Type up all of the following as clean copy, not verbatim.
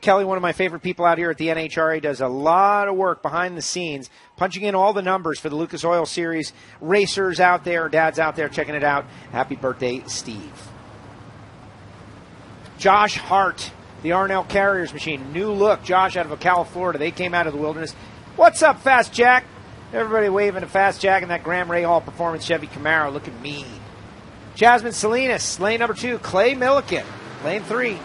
Kelly, one of my favorite people out here at the NHRA, does a lot of work behind the scenes, punching in all the numbers for the Lucas Oil Series. Racers out there, dads out there checking it out. Happy birthday, Steve. Josh Hart, the Arnell Carriers machine. New look. Josh out of Ocala, Florida. They came out of the wilderness. What's up, Fast Jack? Everybody waving to Fast Jack in that Graham Rahal Performance Chevy Camaro, looking mean. Jasmine Salinas, lane number 2. Clay Millican, lane 3.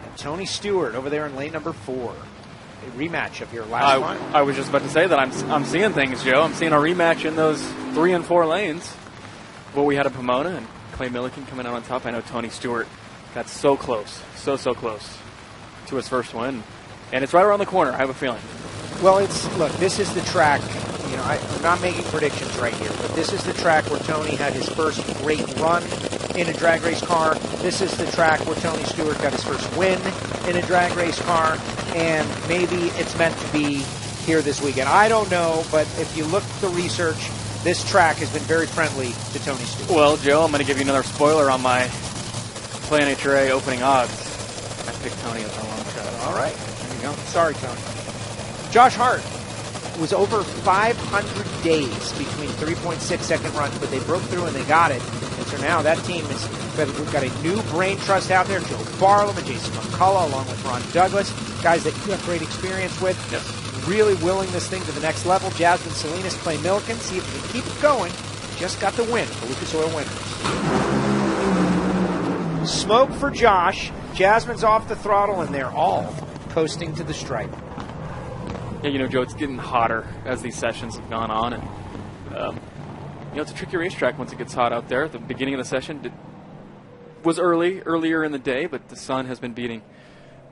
And Tony Stewart over there in lane number 4. A rematch of your last final. I was just about to say that I'm seeing things, Joe. I'm seeing a rematch in those 3 and 4 lanes. What we had at Pomona and Clay Millican coming out on top. I know Tony Stewart got so close, so close to his first win. And it's right around the corner, I have a feeling. Well, look, this is the track. You know, I'm not making predictions right here, but this is the track where Tony had his first great run in a drag race car. This is the track where Tony Stewart got his first win in a drag race car, and maybe it's meant to be here this weekend. I don't know, but if you look at the research, this track has been very friendly to Tony Stewart. Well, Joe, I'm going to give you another spoiler on my Play NHRA opening odds. I picked Tony as our long shot. All right, there you go. Sorry, Tony. Josh Hart. It was over 500 days between 3.6-second runs, but they broke through and they got it. And so now that team we've got a new brain trust out there, Joe Barlow and Jason McCullough, along with Ron Douglas, guys that you have great experience with. Yes. Really willing this thing to the next level. Jasmine Salinas, Clay Millican, see if we can keep it going. Just got the win for Lucas Oil Winners. Smoke for Josh. Jasmine's off the throttle, and they're all coasting to the stripe. Yeah, you know, Joe, it's getting hotter as these sessions have gone on. And, you know, it's a tricky racetrack once it gets hot out there. At the beginning of the session was earlier in the day, but the sun has been beating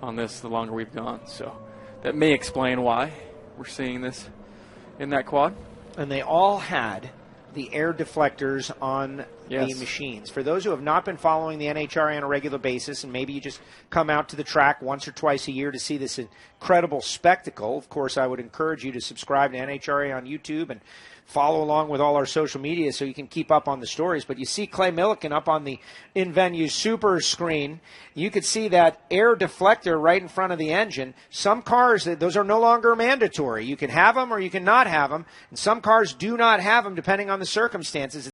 on this the longer we've gone. So that may explain why we're seeing this in that quad. And they all had the air deflectors on the machines. For those who have not been following the NHRA on a regular basis, and maybe you just come out to the track once or twice a year to see this incredible spectacle, of course, I would encourage you to subscribe to NHRA on YouTube and follow along with all our social media so you can keep up on the stories. But you see Clay Millican up on the in-venue super screen. You could see that air deflector right in front of the engine. Some cars, those are no longer mandatory. You can have them or you can not have them. And some cars do not have them depending on the circumstances.